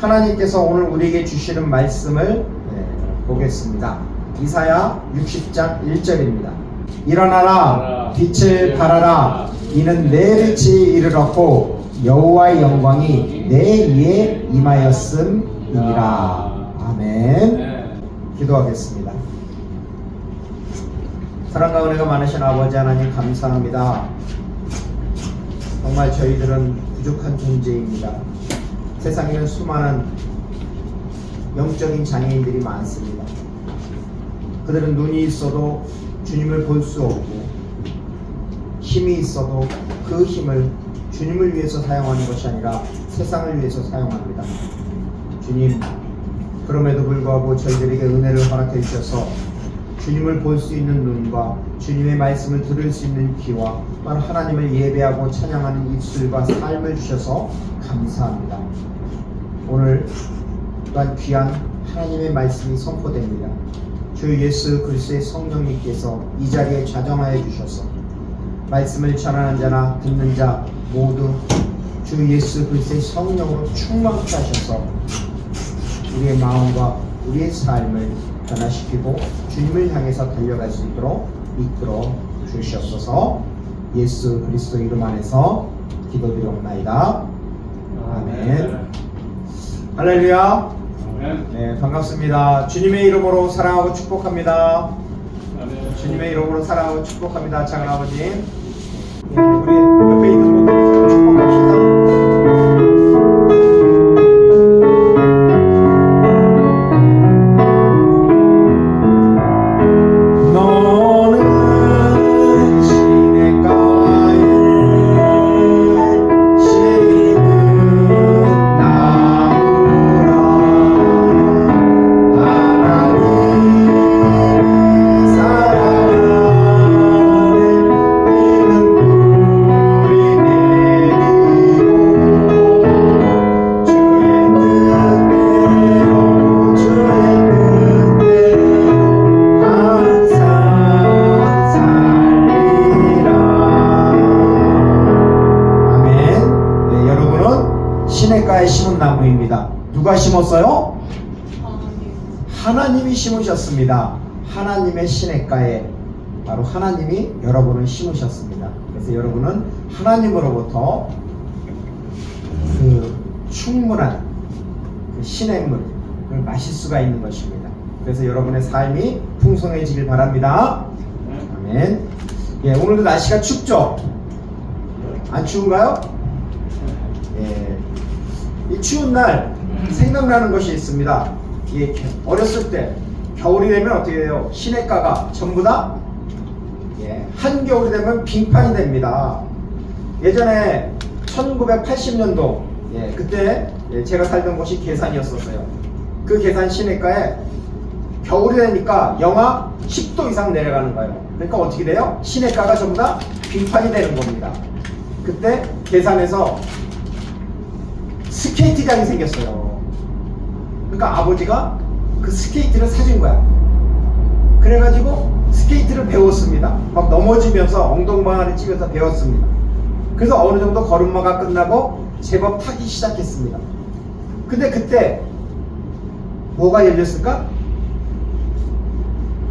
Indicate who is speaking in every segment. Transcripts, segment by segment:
Speaker 1: 하나님께서 오늘 우리에게 주시는 말씀을 보겠습니다. 이사야 60장 1절입니다. 일어나라 빛을 발하라 이는 내 빛이 이르렀고 여호와의 영광이 내 위에 임하였음이니라. 아멘. 기도하겠습니다. 사랑과 은혜가 많으신 아버지 하나님 감사합니다. 정말 저희들은 부족한 존재입니다. 세상에는 수많은 영적인 장애인들이 많습니다. 그들은 눈이 있어도 주님을 볼 수 없고 힘이 있어도 그 힘을 주님을 위해서 사용하는 것이 아니라 세상을 위해서 사용합니다. 주님, 그럼에도 불구하고 저희들에게 은혜를 허락해 주셔서 주님을 볼 수 있는 눈과 주님의 말씀을 들을 수 있는 귀와 또한 하나님을 예배하고 찬양하는 입술과 삶을 주셔서 감사합니다. 오늘 또한 귀한 하나님의 말씀이 선포됩니다. 주 예수 그리스도의 성령님께서 이 자리에 좌정하여 주셔서 말씀을 전하는 자나 듣는 자 모두 주 예수 그리스도의 성령으로 충만케 하셔서 우리의 마음과 우리의 삶을 변화시키고 주님을 향해서 달려갈 수 있도록 이끌어 주시옵소서. 예수 그리스도 이름 안에서 기도드리옵나이다. 아멘. 할렐루야. 네, 반갑습니다. 주님의 이름으로 사랑하고 축복합니다. 주님의 이름으로 사랑하고 축복합니다. 작은 아버님, 네, 우리 옆에 있는 분들 축복합시다. 시냇가에 심은 나무입니다. 누가 심었어요? 하나님이 심으셨습니다. 하나님의 시냇가에 바로 하나님이 여러분을 심으셨습니다. 그래서 여러분은 하나님으로부터 그 충분한 그 시냇물을 마실 수가 있는 것입니다. 그래서 여러분의 삶이 풍성해지길 바랍니다. 아멘. 예, 오늘도 날씨가 춥죠? 안 추운가요? 예. 이 추운 날 생각나는 것이 있습니다. 예, 어렸을 때 겨울이 되면 어떻게 돼요? 시냇가가 전부 다 한겨울이 되면 빙판이 됩니다. 예전에 1980년도 그때 제가 살던 곳이 계산이었었어요. 그 계산 시냇가에 겨울이 되니까 영하 10도 이상 내려가는 거예요. 그러니까 어떻게 돼요? 시냇가가 전부 다 빙판이 되는 겁니다. 그때 계산에서 스케이트장이 생겼어요. 그러니까 아버지가 그 스케이트를 사준 거야. 그래가지고 스케이트를 배웠습니다. 막 넘어지면서 엉덩방아를 찌면서 배웠습니다. 그래서 어느 정도 걸음마가 끝나고 제법 타기 시작했습니다. 근데 그때 뭐가 열렸을까?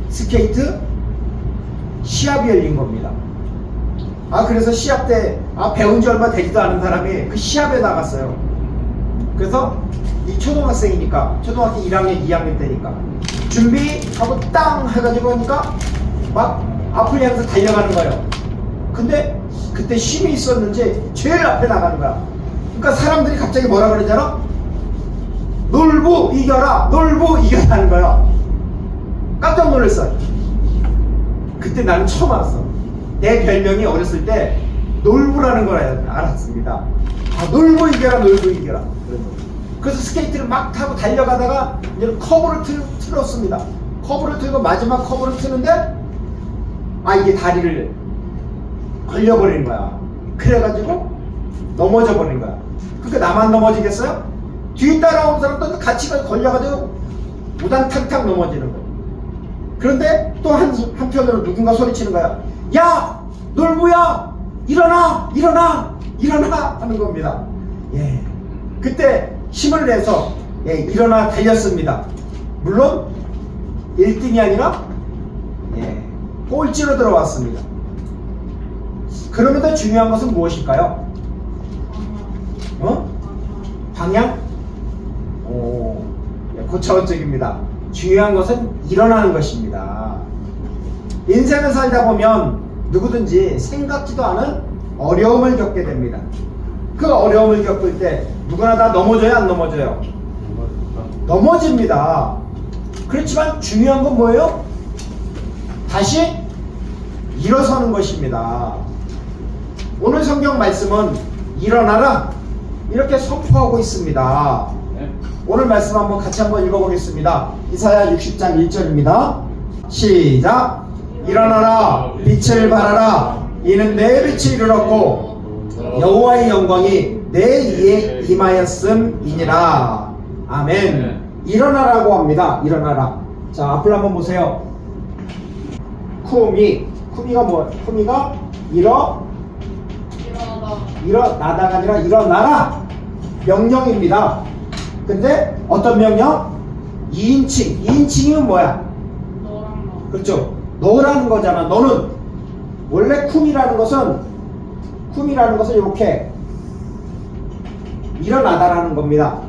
Speaker 1: 스케이트 시합이 열린 겁니다. 그래서 시합 때 배운 지 얼마 되지도 않은 사람이 그 시합에 나갔어요. 그래서 이 초등학생이니까 초등학교 1학년 2학년 때니까 준비하고 땅 해가지고 하니까 막 앞을 향해서 달려가는 거예요. 근데 그때 힘이 있었는지 제일 앞에 나가는 거야. 그러니까 사람들이 갑자기 뭐라 그러잖아? 놀부 이겨라, 놀부 이겨라 하는 거야. 깜짝 놀랐어. 그때 나는 처음 알았어. 내 별명이 어렸을 때 놀부라는 걸 알았습니다. 놀부 이겨라, 놀부 이겨라. 그래서 스케이트를 막 타고 달려가다가 이제 커브를 틀었습니다. 커브를 틀고 마지막 커브를 트는데 이게 다리를 걸려버린 거야. 그래가지고 넘어져 버린 거야. 그러니까 나만 넘어지겠어요? 뒤에 따라오는 사람도 같이 걸려가지고 우당탕탕 넘어지는 거야. 그런데 또 한편으로 누군가 소리치는 거야. 야! 놀부야! 일어나! 일어나! 일어나! 하는 겁니다. 예. 그때 힘을 내서 일어나 달렸습니다. 물론 1등이 아니라 꼴찌로 들어왔습니다. 그럼에도 중요한 것은 무엇일까요? 방향? 고차원적입니다. 중요한 것은 일어나는 것입니다. 인생을 살다 보면 누구든지 생각지도 않은 어려움을 겪게 됩니다. 그 어려움을 겪을 때 누구나 다 넘어져요, 안 넘어져요? 넘어집니다. 그렇지만 중요한 건 뭐예요? 다시 일어서는 것입니다. 오늘 성경 말씀은 일어나라 이렇게 선포하고 있습니다. 오늘 말씀 같이 한번 읽어보겠습니다. 이사야 60장 1절입니다. 시작. 일어나라 빛을 발하라 이는 내 빛이 이르렀고 여호와의 영광이 내 위에 임하였음이니라. 아멘. 일어나라고 합니다. 일어나라. 자, 앞을 한번 보세요. 쿠미가 뭐? 쿠미가 일어나다가 아니라 일어나라 명령입니다. 근데 어떤 명령? 2인칭. 2인칭이면 뭐야? 그렇죠. 너라는 거잖아. 너는 원래 쿠미라는 것은 이렇게 일어나다라는 겁니다.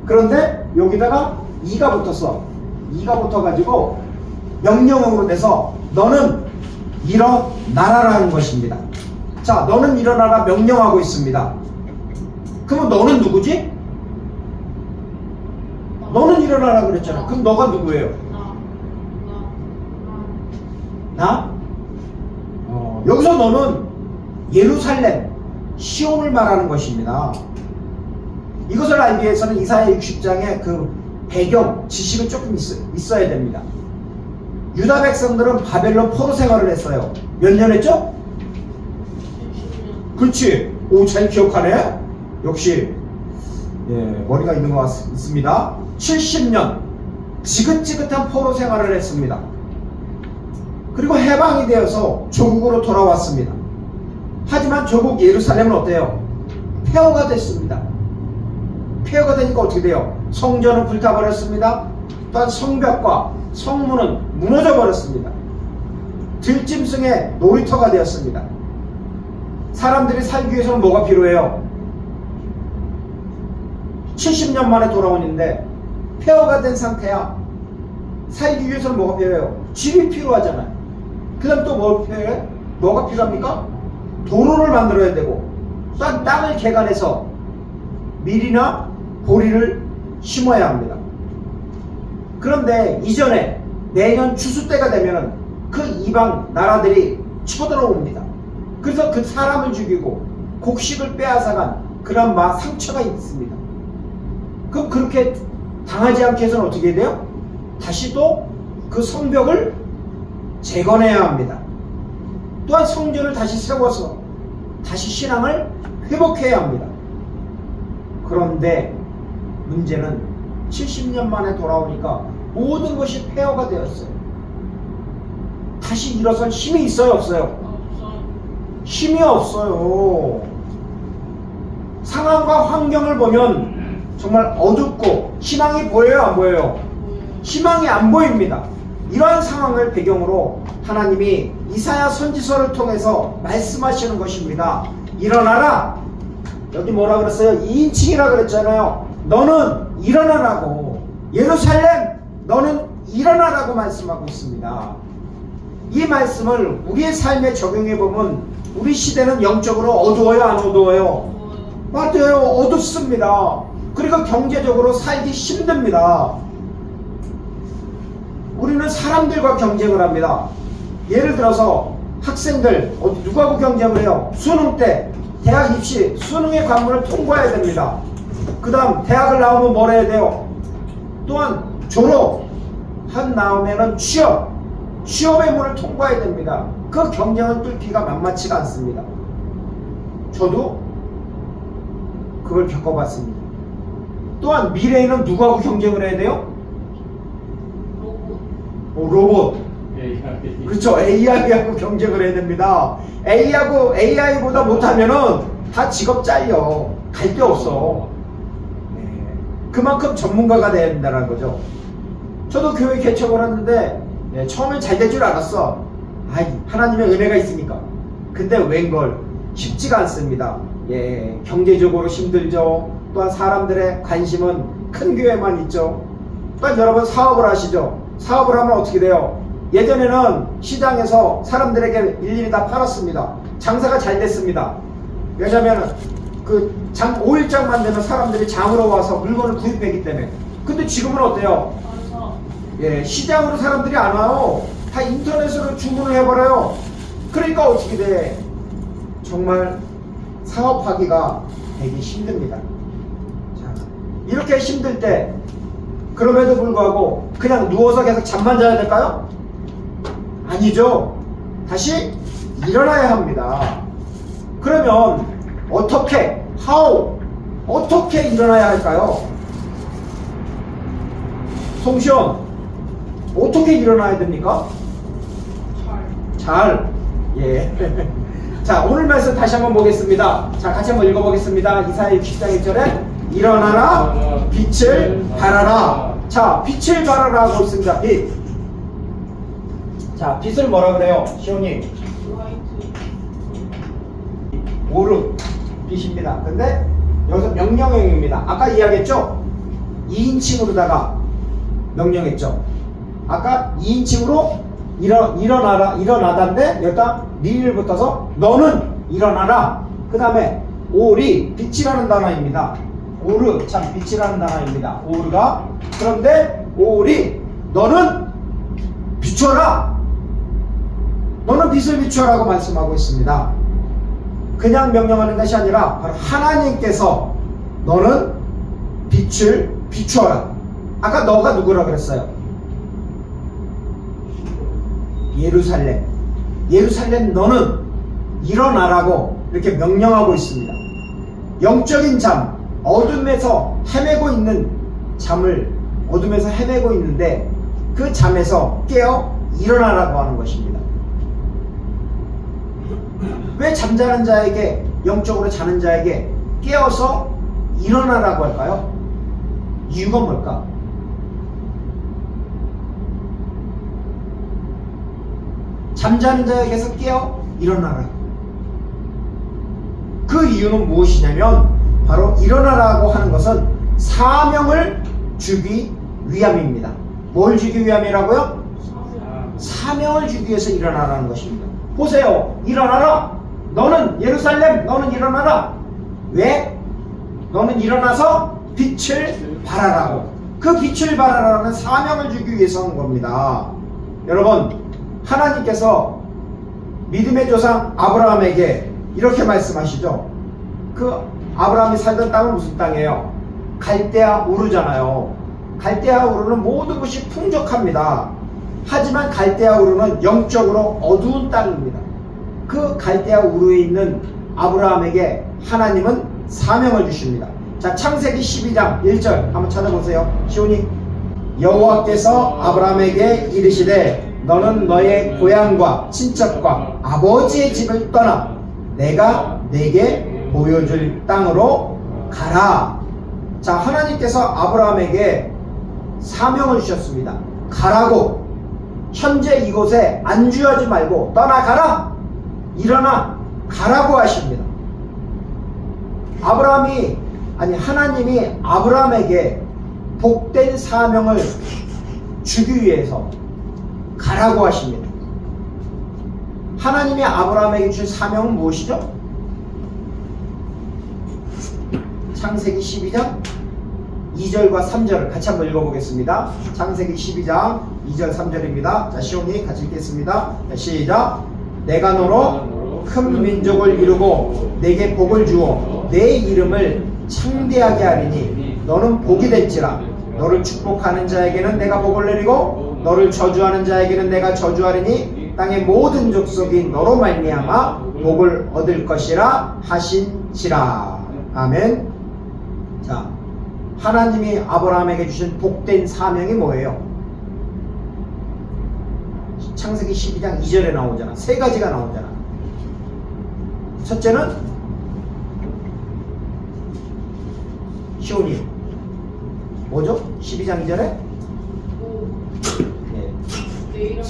Speaker 1: 그런데 여기다가 이가 붙었어. 이가 붙어가지고 명령어로 돼서 너는 일어나라라는 것입니다. 자, 너는 일어나라 명령하고 있습니다. 그러면 너는 누구지? 너는 일어나라 그랬잖아. 그럼 너가 누구예요? 나? 여기서 너는 예루살렘, 시온을 말하는 것입니다. 이것을 알기 위해서는 이사야 60장의 그 배경, 지식은 조금 있어야 됩니다. 유다 백성들은 바벨론 포로 생활을 했어요. 몇 년 했죠? 그렇지. 오, 잘 기억하네. 역시 머리가 있는 것 같습니다. 70년 지긋지긋한 포로 생활을 했습니다. 그리고 해방이 되어서 조국으로 돌아왔습니다. 하지만 조국 예루살렘은 어때요? 폐허가 됐습니다. 폐허가 되니까 어떻게 돼요? 성전은 불타버렸습니다. 또한 성벽과 성문은 무너져 버렸습니다. 들짐승의 놀이터가 되었습니다. 사람들이 살기 위해서는 뭐가 필요해요? 70년 만에 돌아오는데 폐허가 된 상태야. 살기 위해서는 뭐가 필요해요? 집이 필요하잖아요. 그 다음 또 뭐 필요해? 뭐가 필요합니까? 도로를 만들어야 되고 또한 땅을 개간해서 밀이나 보리를 심어야 합니다. 그런데 이전에 내년 추수 때가 되면은 그 이방 나라들이 쳐들어옵니다. 그래서 그 사람을 죽이고 곡식을 빼앗아간 그런 상처가 있습니다. 그럼 그렇게 당하지 않게 해서는 어떻게 돼요? 다시 또 그 성벽을 재건해야 합니다. 또한 성전을 다시 세워서 다시 신앙을 회복해야 합니다. 그런데 문제는 70년 만에 돌아오니까 모든 것이 폐허가 되었어요. 다시 일어설 힘이 있어요, 없어요? 힘이 없어요. 상황과 환경을 보면 정말 어둡고 희망이 보여요, 안 보여요? 희망이 안 보입니다. 이러한 상황을 배경으로 하나님이 이사야 선지서를 통해서 말씀하시는 것입니다. 일어나라. 여기 뭐라 그랬어요? 2인칭이라 그랬잖아요. 너는 일어나라고. 예루살렘 너는 일어나라고 말씀하고 있습니다. 이 말씀을 우리의 삶에 적용해보면 우리 시대는 영적으로 어두워요, 안 어두워요? 맞아요, 어둡습니다. 그리고 경제적으로 살기 힘듭니다. 우리는 사람들과 경쟁을 합니다. 예를 들어서 학생들 누구하고 경쟁을 해요? 수능 때 대학 입시 수능의 관문을 통과해야 됩니다. 그 다음 대학을 나오면 뭘 해야 돼요? 또한 졸업한 다음에는 취업의 문을 통과해야 됩니다. 그 경쟁을 뚫기가 만만치가 않습니다. 저도 그걸 겪어봤습니다. 또한 미래에는 누구하고 경쟁을 해야 돼요? 로봇. 그렇죠. AI하고 경쟁을 해야 됩니다. AI보다 못하면은 다 직업 잘려. 갈 데 없어. 그만큼 전문가가 돼야 된다는 거죠. 저도 교회 개척을 했는데 처음엔 잘 될 줄 알았어. 하나님의 은혜가 있으니까. 근데 웬걸 쉽지가 않습니다. 경제적으로 힘들죠. 또한 사람들의 관심은 큰 교회만 있죠. 또한 여러분 사업을 하시죠. 사업을 하면 어떻게 돼요? 예전에는 시장에서 사람들에게 일일이 다 팔았습니다. 장사가 잘 됐습니다. 왜냐면 장 5일장만 되면 사람들이 장으로 와서 물건을 구입했기 때문에. 근데 지금은 어때요? 시장으로 사람들이 안 와요. 다 인터넷으로 주문을 해버려요. 그러니까 어떻게 돼? 정말 사업하기가 되게 힘듭니다. 자, 이렇게 힘들 때 그럼에도 불구하고 그냥 누워서 계속 잠만 자야 될까요? 아니죠. 다시 일어나야 합니다. 그러면 어떻게 일어나야 할까요? 송시원, 어떻게 일어나야 됩니까? 잘. 자, 오늘 말씀 다시 한번 보겠습니다. 자, 같이 한번 읽어보겠습니다. 이사야 60장 1절에 일어나라 빛을 발하라. 자, 빛을 발하라 하고 있습니다. 빛. 자, 빛을 뭐라 그래요? 시온이 오르 빛입니다. 근데 여기서 명령형입니다. 아까 이야기했죠? 2인칭으로다가 명령했죠. 아까 2인칭으로 일어나다인데 여기다 리를 붙어서 너는 일어나라. 그 다음에 오리 빛이라는 단어입니다. 오르 참 빛이라는 단어입니다. 오르가 그런데 오리 너는 비춰라. 너는 빛을 비춰라고 말씀하고 있습니다. 그냥 명령하는 것이 아니라 바로 하나님께서 너는 빛을 비추어라. 아까 너가 누구라 그랬어요? 예루살렘 너는 일어나라고 이렇게 명령하고 있습니다. 영적인 잠, 어둠에서 헤매고 있는데 그 잠에서 깨어 일어나라고 하는 것입니다. 왜 잠자는 자에게, 영적으로 자는 자에게 깨어서 일어나라고 할까요? 이유가 뭘까? 잠자는 자에게서 깨어 일어나라. 그 이유는 무엇이냐면 바로 일어나라고 하는 것은 사명을 주기 위함입니다. 뭘 주기 위함이라고요? 사명을 주기 위해서 일어나라는 것입니다. 보세요. 일어나라. 너는 예루살렘 너는 일어나라. 왜? 너는 일어나서 빛을 발하라고. 그 빛을 발하라는 사명을 주기 위해서 한 겁니다. 여러분, 하나님께서 믿음의 조상 아브라함에게 이렇게 말씀하시죠. 그 아브라함이 살던 땅은 무슨 땅이에요? 갈대아 우르잖아요. 갈대아 우르는 모든 것이 풍족합니다. 하지만 갈대아 우르는 영적으로 어두운 땅입니다. 그 갈대아 우르에 있는 아브라함에게 하나님은 사명을 주십니다. 자, 창세기 12장 1절 한번 찾아보세요. 시온이 여호와께서 아브라함에게 이르시되 너는 너의 고향과 친척과 아버지의 집을 떠나 내가 내게 보여줄 땅으로 가라. 자, 하나님께서 아브라함에게 사명을 주셨습니다. 가라고. 현재 이곳에 안주하지 말고 떠나가라. 일어나 가라고 하십니다. 하나님이 아브라함에게 복된 사명을 주기 위해서 가라고 하십니다. 하나님이 아브라함에게 주신 사명은 무엇이죠? 창세기 12장 2절과 3절을 같이 한번 읽어보겠습니다. 창세기 12장 2절 3절입니다. 자, 시온이 같이 읽겠습니다. 자, 시작. 내가 너로 큰 민족을 이루고 내게 복을 주어 내 이름을 창대하게 하리니 너는 복이 될지라. 너를 축복하는 자에게는 내가 복을 내리고 너를 저주하는 자에게는 내가 저주하리니 땅의 모든 족속이 너로 말미암아 복을 얻을 것이라 하신지라. 아멘. 자, 하나님이 아브라함에게 주신 복된 사명이 뭐예요? 창세기 12장 2절에 나오잖아. 세 가지가 나오잖아. 첫째는 시온이 뭐죠? 12장 2절에
Speaker 2: 내 이름을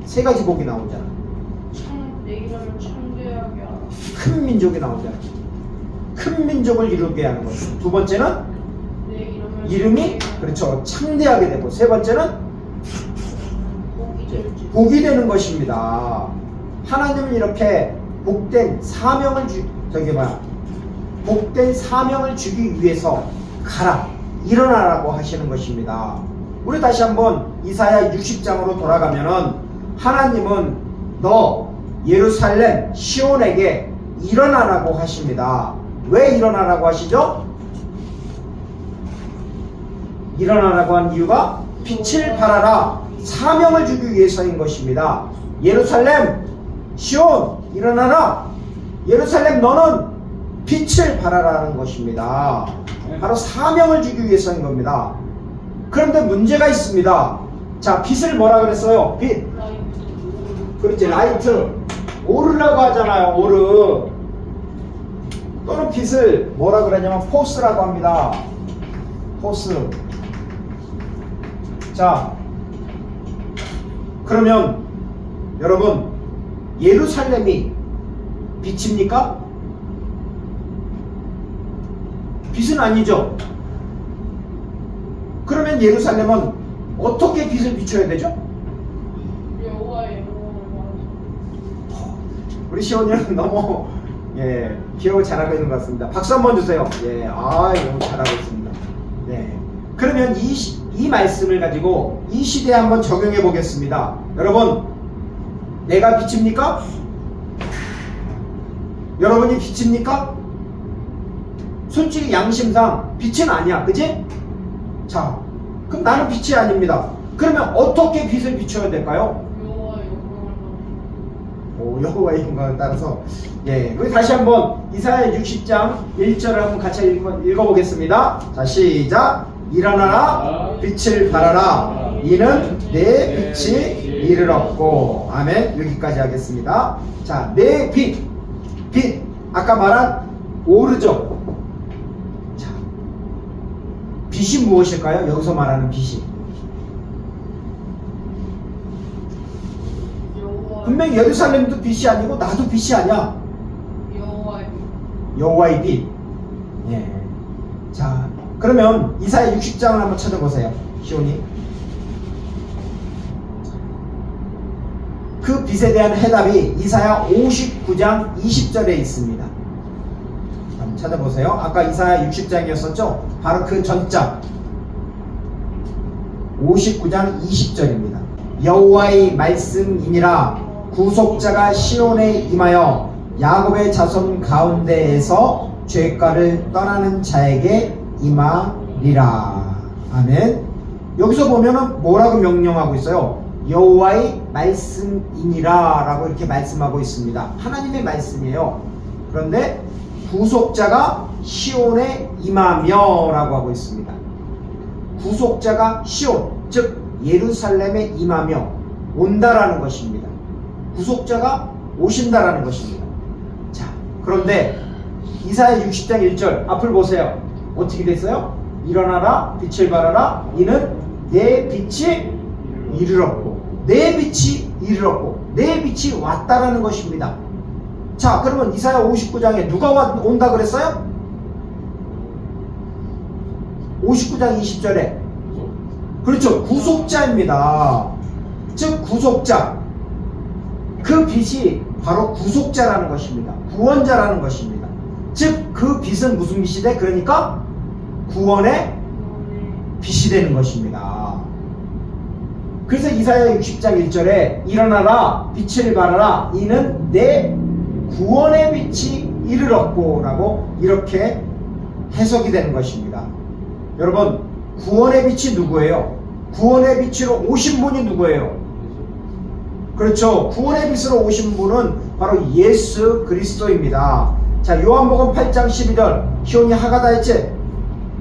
Speaker 1: 세 가지 복이 나오잖아.
Speaker 2: 내 이름을 창대하게 하라.
Speaker 1: 큰 민족이 나오잖아. 큰 민족을 이루게 하는 거죠. 두 번째는
Speaker 2: 내 이름을
Speaker 1: 이름이 그렇죠 창대하게 되고, 세 번째는
Speaker 2: 복이 될지.
Speaker 1: 복이 되는 것입니다. 하나님은 이렇게 복된 사명을 복된 사명을 주기 위해서 가라, 일어나라고 하시는 것입니다. 우리 다시 한번 이사야 60장으로 돌아가면은 하나님은 너 예루살렘 시온에게 일어나라고 하십니다. 왜 일어나라고 하시죠? 일어나라고 한 이유가 빛을 발하라, 사명을 주기 위해서인 것입니다. 예루살렘 시온 일어나라, 예루살렘 너는 빛을 발하라는 것입니다. 바로 사명을 주기 위해서인 겁니다. 그런데 문제가 있습니다. 자, 빛을 뭐라 그랬어요? 빛. 그렇지, 라이트. 오르라고 하잖아요. 오르. 또는 빛을 뭐라 그러냐면 포스라고 합니다. 포스. 자, 그러면 여러분, 예루살렘이 빛입니까? 빛은 아니죠. 그러면 예루살렘은 어떻게 빛을 비춰야 되죠?
Speaker 2: 여호와의 영광을 말하죠.
Speaker 1: 우리 시온이는 너무 기억을 잘하고 있는 것 같습니다. 박수 한번 주세요. 너무 잘하고 있습니다. 그러면 이 말씀을 가지고 이 시대에 한번 적용해 보겠습니다. 여러분, 내가 빛입니까? 여러분이 빛입니까? 솔직히 양심상 빛은 아니야, 그치? 자, 그럼 나는 빛이 아닙니다. 그러면 어떻게 빛을 비춰야 될까요?
Speaker 2: 여호와의 영광을 말하죠.
Speaker 1: 여호와의 영광을 따라서. 우리 다시 한번 이사야 60장 1절을 한번 같이 읽어보겠습니다. 자, 시작. 일어나라, 빛을 발하라, 이는 내 빛이 이르렀고. 아멘. 여기까지 하겠습니다. 자, 내 빛. 아까 말한 오르죠. 자, 빛이 무엇일까요? 여기서 말하는 빛이. 분명히 예루살렘도 빛이 아니고 나도 빛이 아니야. 여호와의 빛. 자, 그러면 이사야 60장을 한번 찾아보세요. 시온이. 그 빛에 대한 해답이 이사야 59장 20절에 있습니다. 한번 찾아보세요. 아까 이사야 60장이었었죠? 바로 그 전장 59장 20절입니다. 여호와의 말씀이니라, 구속자가 시온에 임하여 야곱의 자손 가운데에서 죄가를 떠나는 자에게 임하리라. 아멘. 여기서 보면은 뭐라고 명령하고 있어요? 여호와의 말씀이니라 라고 이렇게 말씀하고 있습니다. 하나님의 말씀이에요. 그런데 구속자가 시온에 임하며 라고 하고 있습니다. 구속자가 시온, 즉 예루살렘에 임하며 온다라는 것입니다. 구속자가 오신다라는 것입니다. 자, 그런데 이사야 60장 1절 앞을 보세요. 어떻게 됐어요? 일어나라, 빛을 발하라, 이는 내 빛이 이르렀고. 내 빛이 이르렀고, 내 빛이 왔다라는 것입니다. 자, 그러면 이사야 59장에 누가 온다 그랬어요? 59장 20절에 그렇죠, 구속자입니다. 즉 구속자, 그 빛이 바로 구속자라는 것입니다. 구원자라는 것입니다. 즉 그 빛은 무슨 빛이 돼? 그러니까 구원의 빛이 되는 것입니다. 그래서 이사야 60장 1절에 일어나라, 빛을 발하라, 이는 내 구원의 빛이 이르렀고 라고 이렇게 해석이 되는 것입니다. 여러분, 구원의 빛이 누구예요? 구원의 빛으로 오신 분이 누구예요? 그렇죠, 구원의 빛으로 오신 분은 바로 예수 그리스도입니다. 자, 요한복음 8장 12절 시온이 하가다 했지?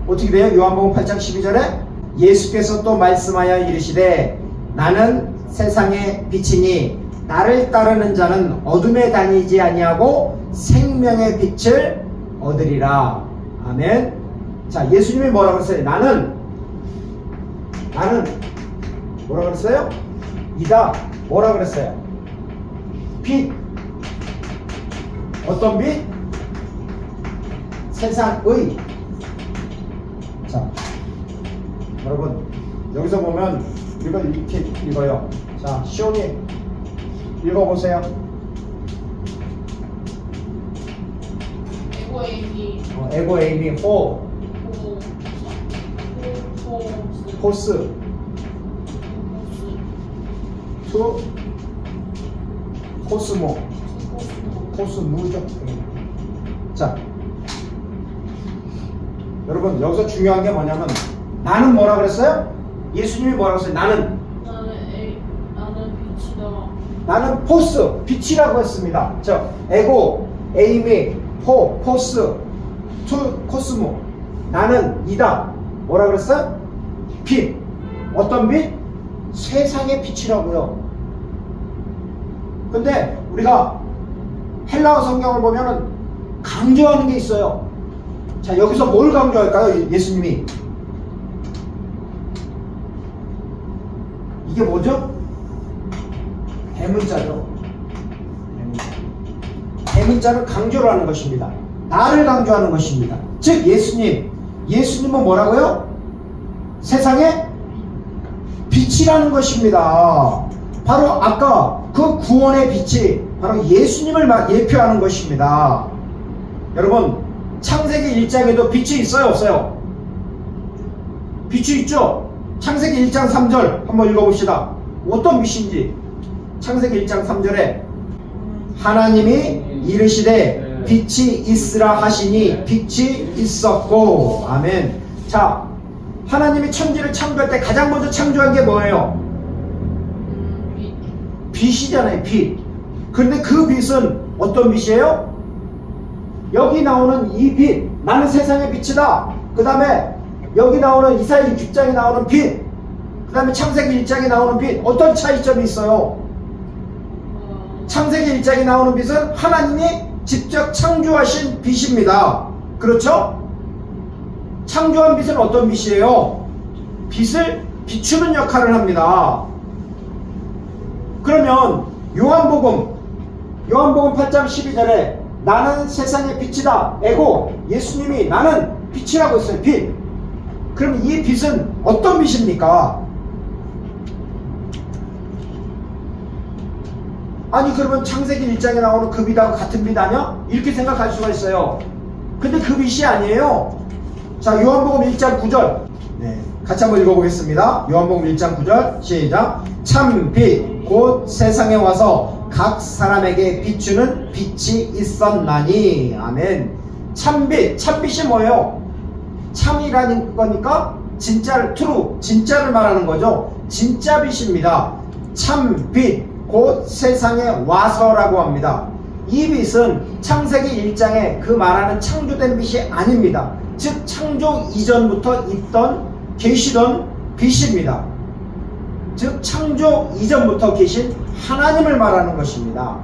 Speaker 1: 어떻게 돼요? 요한복음 8장 12절에 예수께서 또 말씀하여 이르시되 나는 세상의 빛이니 나를 따르는 자는 어둠에 다니지 아니하고 생명의 빛을 얻으리라. 아멘. 자, 예수님이 뭐라고 했어요? 나는 나는 뭐라 그랬어요? 이다. 뭐라 그랬어요? 빛. 어떤 빛? 세상의. 자, 여러분 여기서 보면 이걸 이렇게 읽어요. 자, 시온이 읽어보세요. 에고 에이미 호 포스 투 코스모 코스무죠. 자, 여러분 여기서 중요한 게 뭐냐면 나는 뭐라 그랬어요? 예수님이 뭐라고 했어요? 나는
Speaker 2: 빛이다.
Speaker 1: 나는 포스 빛이라고 했습니다. 저 에고 에이미 포 포스 투 코스모 나는 이다. 뭐라 그랬어요? 빛. 어떤 빛? 세상의 빛이라고요. 근데 우리가 헬라어 성경을 보면은 강조하는 게 있어요. 자, 여기서 뭘 강조할까요? 예수님이 이게 뭐죠? 대문자죠. 대문자를 강조를 하는 것입니다. 나를 강조하는 것입니다. 즉 예수님은 뭐라고요? 세상의 빛이라는 것입니다. 바로 아까 그 구원의 빛이 바로 예수님을 예표하는 것입니다. 여러분 창세기 1장에도 빛이 있어요 없어요? 빛이 있죠? 창세기 1장 3절 한번 읽어봅시다. 어떤 빛인지. 창세기 1장 3절에 하나님이 이르시되 빛이 있으라 하시니 빛이 있었고. 아멘. 자, 하나님이 천지를 창조할 때 가장 먼저 창조한 게 뭐예요? 빛이잖아요. 빛. 그런데 그 빛은 어떤 빛이에요? 여기 나오는 이 빛, 나는 세상의 빛이다. 그 다음에 여기 나오는 이사야 60장에 나오는 빛, 그 다음에 창세기 1장에 나오는 빛, 어떤 차이점이 있어요? 창세기 1장에 나오는 빛은 하나님이 직접 창조하신 빛입니다. 그렇죠? 창조한 빛은 어떤 빛이에요? 빛을 비추는 역할을 합니다. 그러면 요한복음 8장 12절에 나는 세상의 빛이다. 에고 예수님이 나는 빛이라고 했어요. 빛. 그럼 이 빛은 어떤 빛입니까? 아니 그러면 창세기 1장에 나오는 그 빛하고 같은 빛 아니야? 이렇게 생각할 수가 있어요. 근데 그 빛이 아니에요. 자, 요한복음 1장 9절 네, 같이 한번 읽어보겠습니다. 요한복음 1장 9절 시작. 참 빛 곧 세상에 와서 각 사람에게 비추는 빛이 있었나니. 아멘. 참빛. 참빛이 뭐예요? 참이라는 거니까 진짜를 진짜를 말하는 거죠. 진짜 빛입니다. 참빛 곧 세상에 와서라고 합니다. 이 빛은 창세기 1장에 그 말하는 창조된 빛이 아닙니다. 즉 창조 이전부터 있던 계시던 빛입니다. 즉 창조 이전부터 계신 하나님을 말하는 것입니다.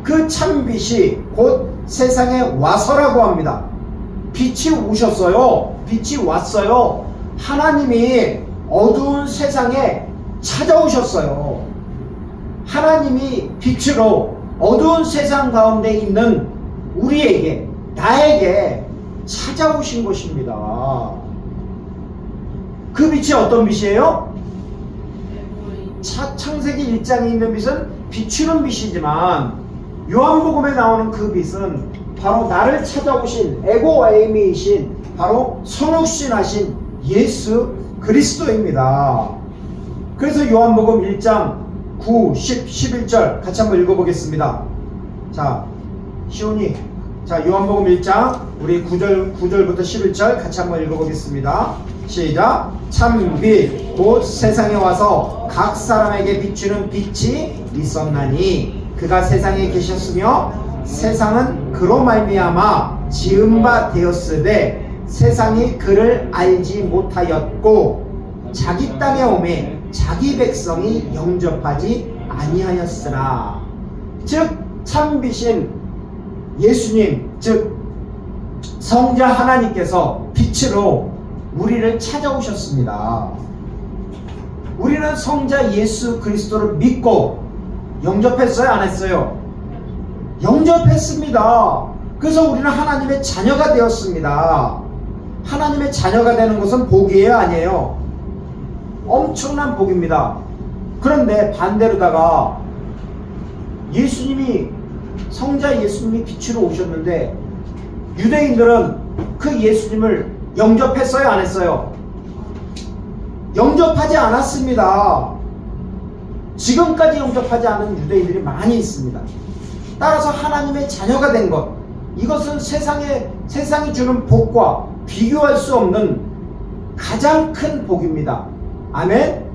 Speaker 1: 그 참빛이 곧 세상에 와서라고 합니다. 빛이 오셨어요. 빛이 왔어요. 하나님이 어두운 세상에 찾아오셨어요. 하나님이 빛으로 어두운 세상 가운데 있는 우리에게, 나에게 찾아오신 것입니다. 그 빛이 어떤 빛이에요? 창세기 1장에 있는 빛은 비추는 빛이지만 요한복음에 나오는 그 빛은 바로 나를 찾아오신 에고에이미이신 바로 선후신하신 예수 그리스도입니다. 그래서 요한복음 1장 9, 10, 11절 같이 한번 읽어보겠습니다. 자, 시온이 자, 요한복음 1장 우리 9절부터 11절 같이 한번 읽어보겠습니다. 시작. 참빛 곧 세상에 와서 각 사람에게 비추는 빛이 있었나니 그가 세상에 계셨으며 세상은 그로 말미암아 지은 바 되었으되 세상이 그를 알지 못하였고 자기 땅에 오매 자기 백성이 영접하지 아니하였으나. 즉 참빛인 예수님, 즉 성자 하나님께서 빛으로 우리를 찾아오셨습니다. 우리는 성자 예수 그리스도를 믿고 영접했어요? 안 했어요? 영접했습니다. 그래서 우리는 하나님의 자녀가 되었습니다. 하나님의 자녀가 되는 것은 복이에요? 아니에요? 엄청난 복입니다. 그런데 반대로다가 예수님이 성자 예수님이 빛으로 오셨는데 유대인들은 그 예수님을 영접했어요? 안 했어요? 영접하지 않았습니다. 지금까지 영접하지 않은 유대인들이 많이 있습니다. 따라서 하나님의 자녀가 된 것, 이것은 세상이 주는 복과 비교할 수 없는 가장 큰 복입니다. 아멘?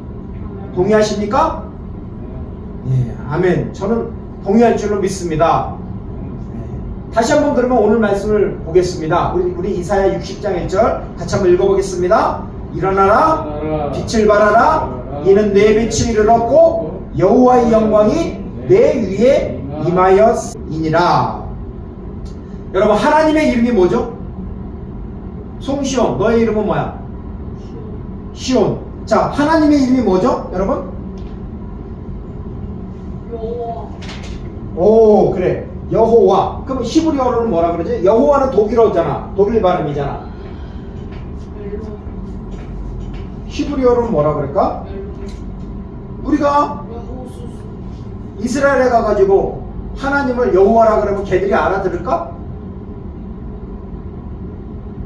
Speaker 1: 동의하십니까? 예, 아멘. 저는 동의할 줄로 믿습니다. 다시 한번 그러면 오늘 말씀을 보겠습니다. 우리 이사야 60장 1절 같이 한번 읽어보겠습니다. 일어나라 빛을 발하라 이는 내 빛이 이르렀고 여호와의 영광이 내 위에 임하였이니라. 여러분 하나님의 이름이 뭐죠? 송시온. 너의 이름은 뭐야? 시온. 자, 하나님의 이름이 뭐죠? 여러분?
Speaker 2: 여호와.
Speaker 1: 오, 그래. 여호와. 그럼 히브리어로는 뭐라 그러지? 여호와는 독일어잖아. 독일 발음이잖아.
Speaker 2: 멜로.
Speaker 1: 히브리어로는 뭐라 그럴까?
Speaker 2: 멜로.
Speaker 1: 우리가
Speaker 2: 여호수스.
Speaker 1: 이스라엘에 가가지고 하나님을 여호와라 그러면 걔들이 알아들을까?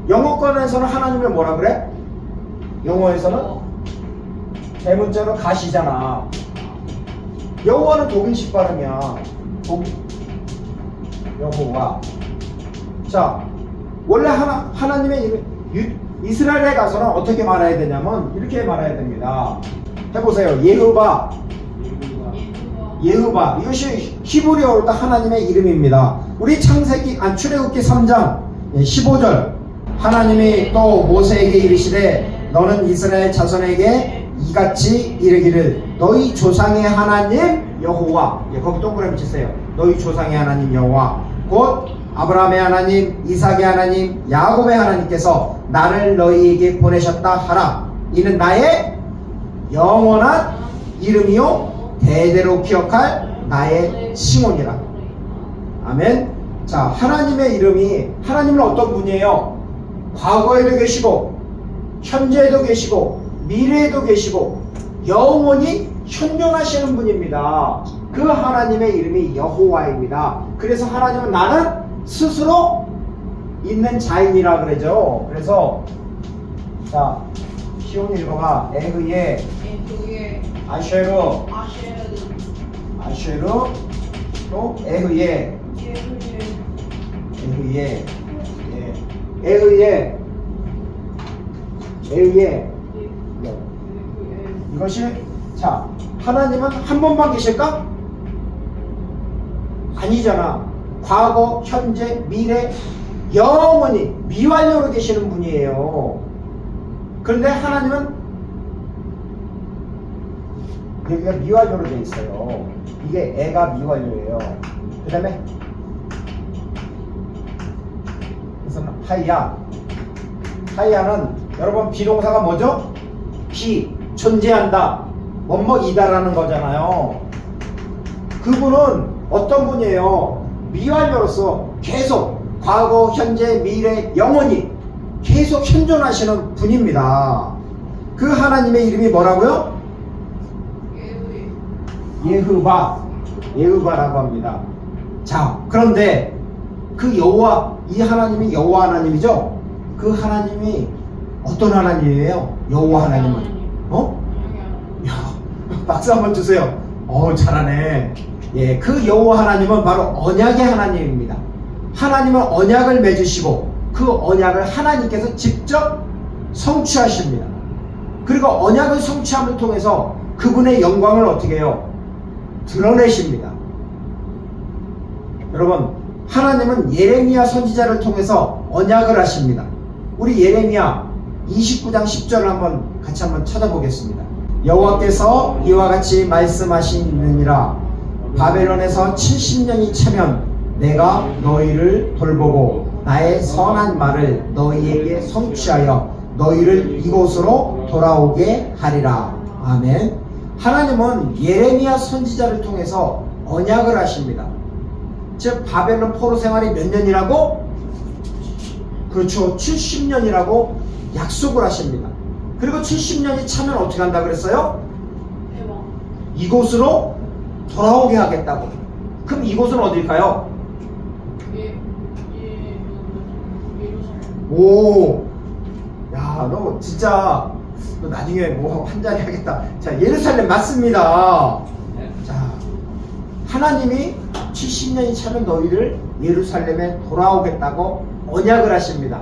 Speaker 1: 영어권에서는 하나님을 뭐라 그래? 영어에서는 대문자로 가시잖아. 여호와는 독일식 발음이야. 여호와. 자, 원래 하나님의 이름, 이스라엘에 가서는 어떻게 말해야 되냐면 이렇게 말해야 됩니다. 해보세요. 예흐바. 예흐바. 이것이 히브리어로 딱 하나님의 이름입니다. 우리 출애굽기 3장 15절 하나님이 또 모세에게 이르시되 너는 이스라엘 자손에게 이같이 이르기를 너희 조상의 하나님 여호와. 거기 동그라미 치세요. 너희 조상의 하나님 여호와 곧 아브라함의 하나님 이삭의 하나님 야곱의 하나님께서 나를 너희에게 보내셨다 하라. 이는 나의 영원한 이름이요 대대로 기억할 나의 칭호니라. 아멘. 자, 하나님의 이름이, 하나님은 어떤 분이에요? 과거에도 계시고 현재에도 계시고 미래에도 계시고 영원히 현존하시는 분입니다. 그 하나님의 이름이 여호와입니다. 그래서 하나님은 나는 스스로 있는 자인이라 그러죠. 그래서 자, 시온 읽어봐. 에흐예
Speaker 2: 그게
Speaker 1: 아쉐루
Speaker 2: 아쉐르.
Speaker 1: 또 에흐예
Speaker 2: 예후예.
Speaker 1: 에흐예 이것이, 자, 하나님은 한 번만 계실까? 아니잖아. 과거, 현재, 미래, 영원히 미완료로 계시는 분이에요. 그런데 하나님은 여기가 미완료로 되어 있어요. 이게 애가 미완료예요. 그 다음에 그래서 하야는 여러분 비동사가 뭐죠? 존재한다, 뭐뭐이다라는 거잖아요. 그분은 어떤 분이에요? 미완료로서 계속 과거, 현재, 미래, 영원히 계속 현존하시는 분입니다. 그 하나님의 이름이 뭐라고요? 예흐바라고 합니다. 자, 그런데 그 여호와, 이 하나님이 여호와 하나님이죠? 그 하나님이 어떤 하나님이에요? 여호와 하나님은 야, 박수 한번 주세요. 잘하네. 예, 그 여호와 하나님은 바로 언약의 하나님입니다. 하나님은 언약을 맺으시고 그 언약을 하나님께서 직접 성취하십니다. 그리고 언약을 성취함을 통해서 그분의 영광을 어떻게 해요? 드러내십니다. 여러분, 하나님은 예레미야 선지자를 통해서 언약을 하십니다. 우리 예레미야 29장 10절을 같이 한번 찾아보겠습니다. 여호와께서 이와 같이 말씀하시느니라. 바벨론에서 70년이 차면 내가 너희를 돌보고 나의 선한 말을 너희에게 성취하여 너희를 이곳으로 돌아오게 하리라. 아멘. 하나님은 예레미야 선지자를 통해서 언약을 하십니다. 즉 바벨론 포로 생활이 몇 년이라고? 그렇죠. 70년이라고 약속을 하십니다. 그리고 70년이 차면 어떻게 한다 그랬어요?
Speaker 2: 대박.
Speaker 1: 이곳으로 돌아오게 하겠다고. 그럼 이곳은 어딜까요?
Speaker 2: 예루살렘.
Speaker 1: 오, 야, 너 진짜 너 나중에 뭐 한 자리 하겠다. 자, 예루살렘 맞습니다. 자, 하나님이 70년이 차면 너희를 예루살렘에 돌아오겠다고 언약을 하십니다.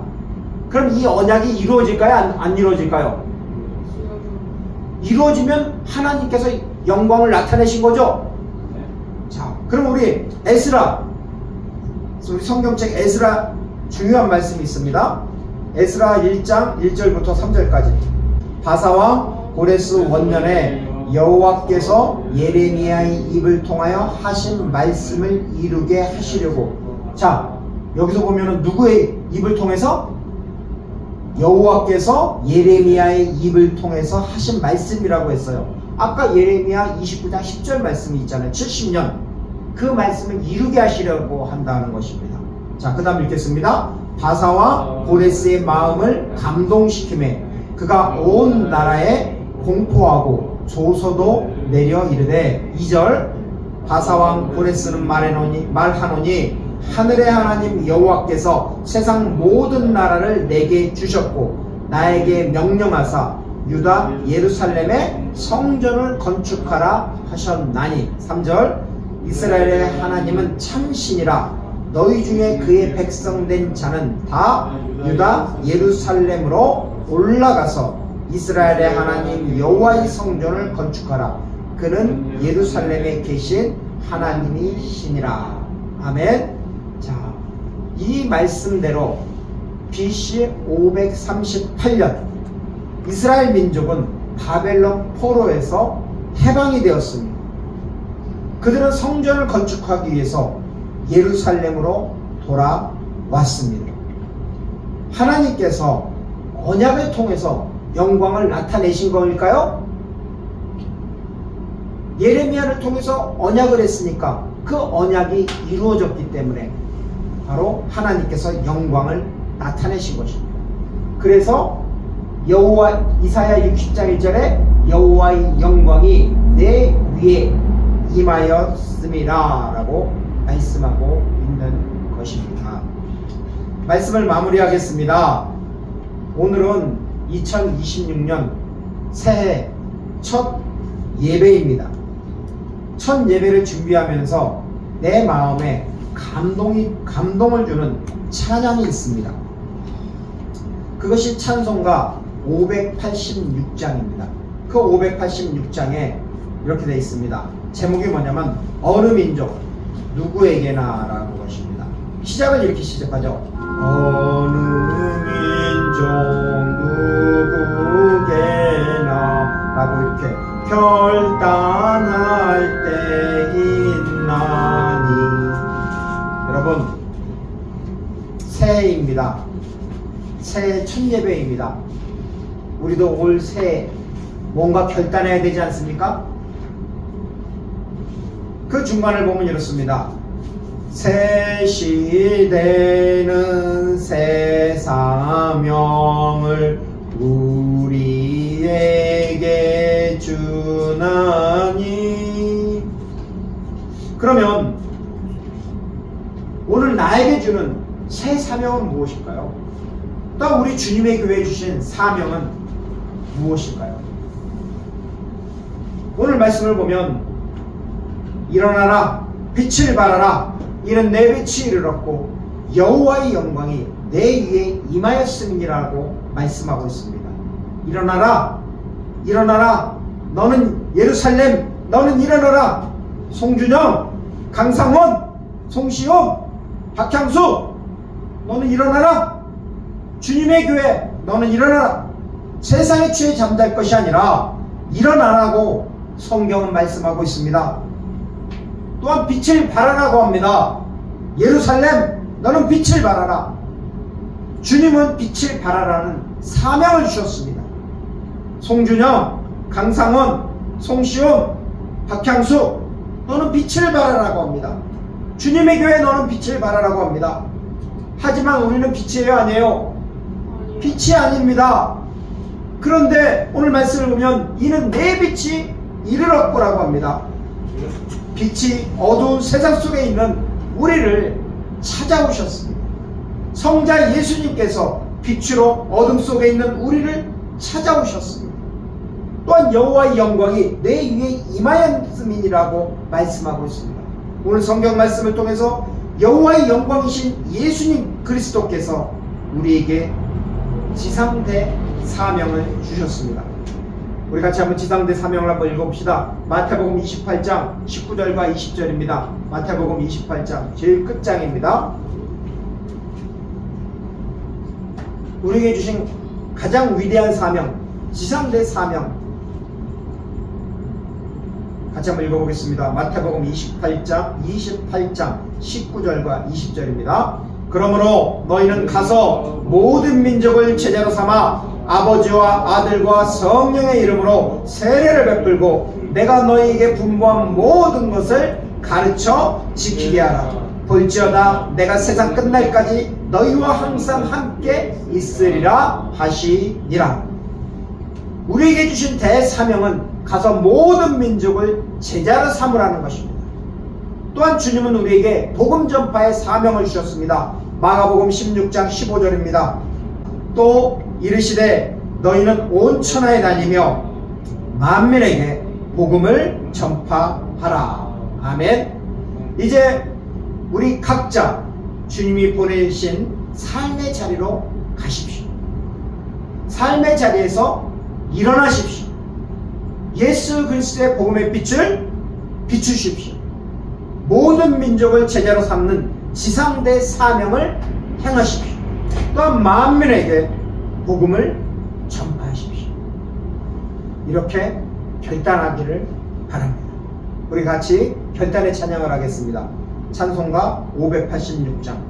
Speaker 1: 그럼 이 언약이 이루어질까요? 안 이루어질까요? 이루어지면 하나님께서 영광을 나타내신 거죠? 자, 그럼 우리 에스라, 우리 성경책 에스라 중요한 말씀이 있습니다. 에스라 1장 1절부터 3절까지. 바사왕 고레스 원년에 여호와께서 예레미야의 입을 통하여 하신 말씀을 이루게 하시려고. 자, 여기서 보면은 누구의 입을 통해서? 여호와께서 예레미야의 입을 통해서 하신 말씀이라고 했어요. 아까 예레미야 29장 10절 말씀이 있잖아요. 70년. 그 말씀을 이루게 하시려고 한다는 것입니다. 자, 그 다음 읽겠습니다. 바사와 고레스의 마음을 감동시키매 그가 온 나라에 공포하고 조서도 내려 이르되. 2절. 바사왕 고레스는 말하노니 하늘의 하나님 여호와께서 세상 모든 나라를 내게 주셨고 나에게 명령하사 유다 예루살렘에 성전을 건축하라 하셨나니. 3절. 이스라엘의 하나님은 참신이라 너희 중에 그의 백성된 자는 다 유다 예루살렘으로 올라가서 이스라엘의 하나님 여호와의 성전을 건축하라. 그는 예루살렘에 계신 하나님이시니라. 아멘. 자, 이 말씀대로 BC 538년 이스라엘 민족은 바벨론 포로에서 해방이 되었습니다. 그들은 성전을 건축하기 위해서 예루살렘으로 돌아왔습니다. 하나님께서 언약을 통해서 영광을 나타내신 거일까요? 예레미야를 통해서 언약을 했으니까 그 언약이 이루어졌기 때문에 바로 하나님께서 영광을 나타내신 것입니다. 그래서 여호와 이사야 60장 1절에 여호와의 영광이 내 위에 임하였음이라 라고 말씀하고 있는 것입니다. 말씀을 마무리하겠습니다. 오늘은 2026년 새해 첫 예배입니다. 첫 예배를 준비하면서 내 마음에 감동을 주는 찬양이 있습니다. 그것이 찬송가 586장입니다. 그 586장에 이렇게 되어 있습니다. 제목이 뭐냐면 어느 민족 누구에게나 라는 것입니다. 시작은 이렇게 시작하죠. 어느 민족 누구에게나 라고 이렇게 결단할 때 있나니. 여러분, 새해입니다. 새해 첫 예배입니다. 우리도 올 새해 뭔가 결단해야 되지 않습니까? 그 중간을 보면 이렇습니다. 새 시대는 새 사명을 우리에게 주나니. 그러면 오늘 나에게 주는 새 사명은 무엇일까요? 또 우리 주님의 교회에 주신 사명은 무엇일까요? 오늘 말씀을 보면 일어나라 빛을 발하라 이는 내 빛이 이르렀고 여호와의 영광이 내 위에 임하였음이라고 말씀하고 있습니다. 일어나라, 일어나라. 너는 예루살렘, 너는 일어나라. 송준영, 강상원, 송시용, 박향수, 너는 일어나라. 주님의 교회, 너는 일어나라. 세상에 취해 잠잘 것이 아니라 일어나라고 성경은 말씀하고 있습니다. 또한 빛을 발하라고 합니다. 예루살렘, 너는 빛을 발하라. 주님은 빛을 발하라는 사명을 주셨습니다. 송준영, 강상원, 송시훈, 박향수, 너는 빛을 발하라고 합니다. 주님의 교회 너는 빛을 발하라고 합니다. 하지만 우리는 빛이에요, 아니에요?
Speaker 2: 아니요.
Speaker 1: 빛이 아닙니다. 그런데 오늘 말씀을 보면 이는 내 빛이 이를 얻고라고 합니다. 빛이 어두운 세상 속에 있는 우리를 찾아오셨습니다. 성자 예수님께서 빛으로 어둠 속에 있는 우리를 찾아오셨습니다. 또한 여호와의 영광이 내 위에 임하였음이니라고 말씀하고 있습니다. 오늘 성경 말씀을 통해서 여호와의 영광이신 예수님 그리스도께서 우리에게 지상대 사명을 주셨습니다. 우리 같이 한번 지상대 사명을 한번 읽어봅시다. 마태복음 28장 19절과 20절입니다. 마태복음 28장 제일 끝장입니다. 우리에게 주신 가장 위대한 사명, 지상대 사명, 같이 한번 읽어보겠습니다. 마태복음 28장 19절과 20절입니다. 그러므로 너희는 가서 모든 민족을 제자로 삼아 아버지와 아들과 성령의 이름으로 세례를 베풀고 내가 너희에게 분부한 모든 것을 가르쳐 지키게 하라. 볼지어다 내가 세상 끝날까지 너희와 항상 함께 있으리라 하시니라. 우리에게 주신 대사명은 가서 모든 민족을 제자로 삼으라는 것입니다. 또한 주님은 우리에게 복음 전파의 사명을 주셨습니다. 마가복음 16장 15절입니다. 또 이르시되 너희는 온 천하에 다니며 만민에게 복음을 전파하라. 아멘. 이제 우리 각자 주님이 보내신 삶의 자리로 가십시오. 삶의 자리에서 일어나십시오. 예수 그리스도의 복음의 빛을 비추십시오. 모든 민족을 제자로 삼는 지상대 사명을 행하십시오. 또한 만민에게 복음을 전파하십시오. 이렇게 결단하기를 바랍니다. 우리 같이 결단의 찬양을 하겠습니다. 찬송가 586장